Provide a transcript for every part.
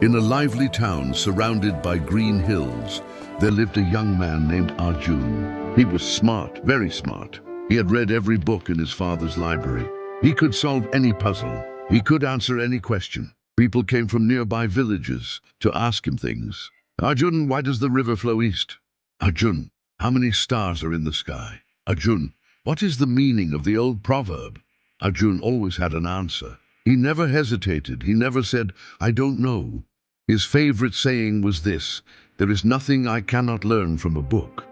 In a lively town surrounded by green hills, there lived a young man named Arjun. He was smart, very smart. He had read every book in his father's library. He could solve any puzzle. He could answer any question. People came from nearby villages to ask him things. Arjun, why does the river flow east? Arjun, how many stars are in the sky? Arjun, what is the meaning of the old proverb? Arjun always had an answer. He never hesitated. He never said, I don't know. His favorite saying was this: there is nothing I cannot learn from a book.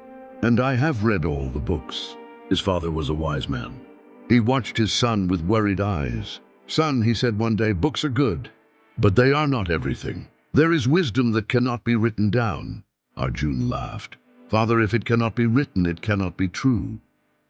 And I have read all the books. His father was a wise man. He watched his son with worried eyes. Son, he said one day, books are good, but they are not everything. There is wisdom that cannot be written down. Arjun laughed. Father, if it cannot be written, it cannot be true.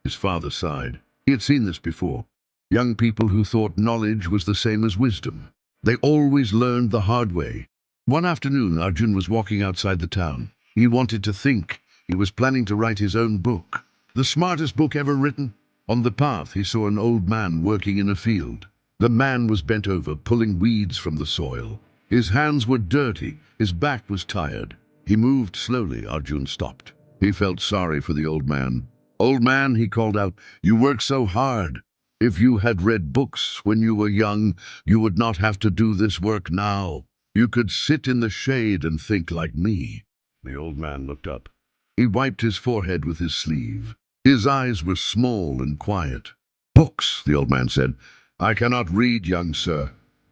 His father sighed. He had seen this before. Young people who thought knowledge was the same as wisdom. They always learned the hard way. One afternoon, Arjun was walking outside the town. He wanted to think. He was planning to write his own book. The smartest book ever written. On the path, he saw an old man working in a field. The man was bent over, pulling weeds from the soil. His hands were dirty. His back was tired. He moved slowly. Arjun stopped. He felt sorry for the old man. Old man, he called out, you work so hard. If you had read books when you were young, you would not have to do this work now. You could sit in the shade and think like me. The old man looked up. He wiped his forehead with his sleeve. His eyes were small and quiet. Books, the old man said. I cannot read, young sir.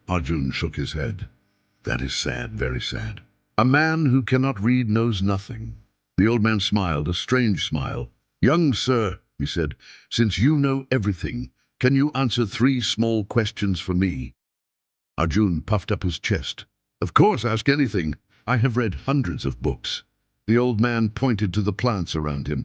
Arjun shook his head. That is sad, very sad. A man who cannot read knows nothing. The old man smiled, a strange smile. Young sir, he said, since you know everything, can you answer 3 small questions for me? Arjun puffed up his chest. Of course, ask anything. I have read hundreds of books. The old man pointed to the plants around him.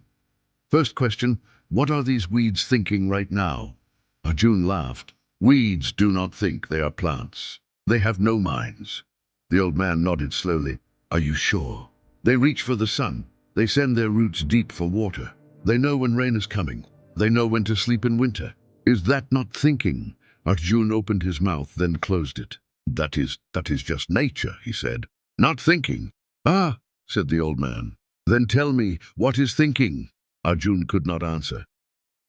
First question, what are these weeds thinking right now? Arjun laughed. Weeds do not think, they are plants. They have no minds. The old man nodded slowly. Are you sure? They reach for the sun. They send their roots deep for water. They know when rain is coming. They know when to sleep in winter. Is that not thinking? Arjun opened his mouth, then closed it. That is just nature, he said. Not thinking. Ah, said the old man. Then tell me, what is thinking? Arjun could not answer.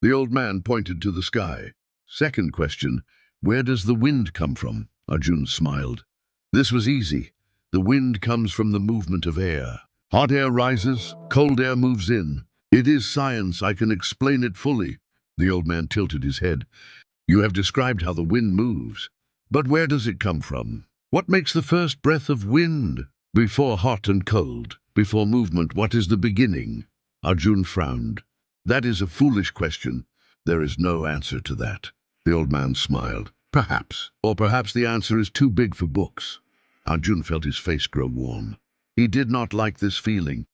The old man pointed to the sky. Second question, where does the wind come from? Arjun smiled. This was easy. The wind comes from the movement of air. Hot air rises, cold air moves in. It is science, I can explain it fully. The old man tilted his head. You have described how the wind moves. But where does it come from? What makes the first breath of wind? Before hot and cold, before movement, what is the beginning? Arjun frowned. That is a foolish question. There is no answer to that. The old man smiled. Perhaps. Or perhaps the answer is too big for books. Arjun felt his face grow warm. He did not like this feeling.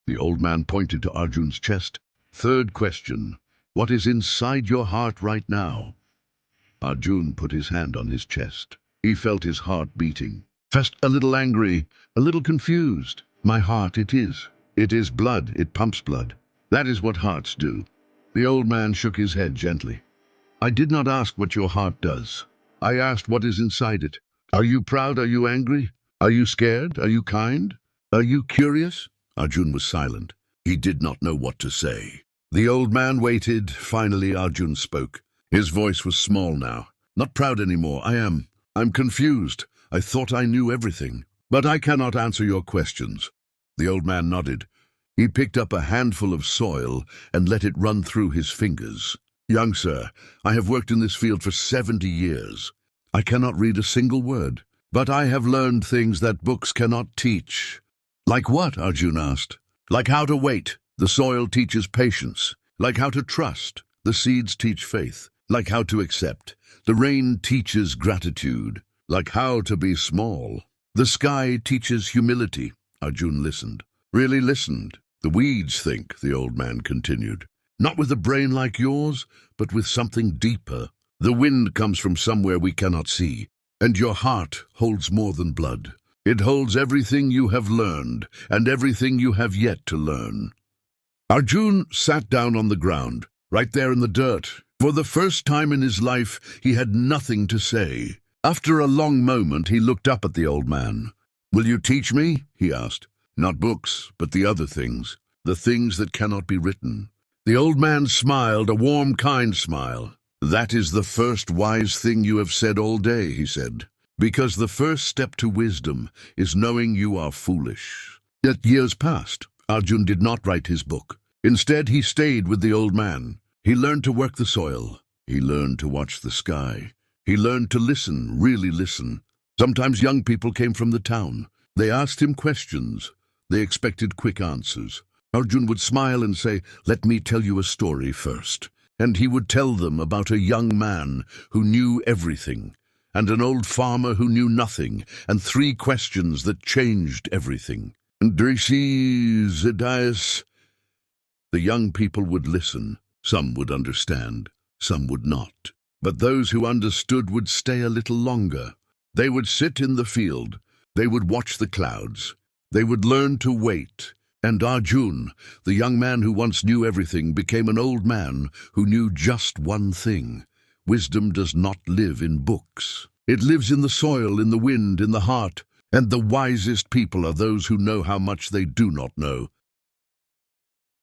The old man pointed to Arjun's chest. Third question. What is inside your heart right now? Arjun put his hand on his chest. He felt his heart beating. First a little angry, a little confused. My heart, it is. It is blood, it pumps blood. That is what hearts do. The old man shook his head gently. I did not ask what your heart does. I asked what is inside it. Are you proud? Are you angry? Are you scared? Are you kind? Are you curious? Arjun was silent. He did not know what to say. The old man waited. Finally, Arjun spoke. His voice was small now. Not proud anymore. I'm confused. I thought I knew everything. But I cannot answer your questions. The old man nodded. He picked up a handful of soil and let it run through his fingers. Young sir, I have worked in this field for 70 years. I cannot read a single word, but I have learned things that books cannot teach. Like what? Arjun asked. Like how to wait. The soil teaches patience. Like how to trust. The seeds teach faith. Like how to accept. The rain teaches gratitude. Like how to be small. The sky teaches humility. Arjun listened. Really listened. The weeds think, the old man continued. Not with a brain like yours, but with something deeper. The wind comes from somewhere we cannot see, and your heart holds more than blood. It holds everything you have learned, and everything you have yet to learn. Arjun sat down on the ground, right there in the dirt. For the first time in his life, he had nothing to say. After a long moment, he looked up at the old man. "Will you teach me?" he asked. "Not books, but the other things, the things that cannot be written." The old man smiled, a warm, kind smile. "That is the first wise thing you have said all day," he said, "because the first step to wisdom is knowing you are foolish." Yet years passed. Arjun did not write his book. Instead, he stayed with the old man. He learned to work the soil. He learned to watch the sky. He learned to listen, really listen. Sometimes young people came from the town. They asked him questions. They expected quick answers. Arjun would smile and say, "Let me tell you a story first." And he would tell them about a young man who knew everything, and an old farmer who knew nothing, and 3 questions that changed everything. And Drisi Zedias. The young people would listen. Some would understand, some would not. But those who understood would stay a little longer. They would sit in the field. They would watch the clouds. They would learn to wait. And Arjun, the young man who once knew everything, became an old man who knew just one thing. Wisdom does not live in books. It lives in the soil, in the wind, in the heart. And the wisest people are those who know how much they do not know.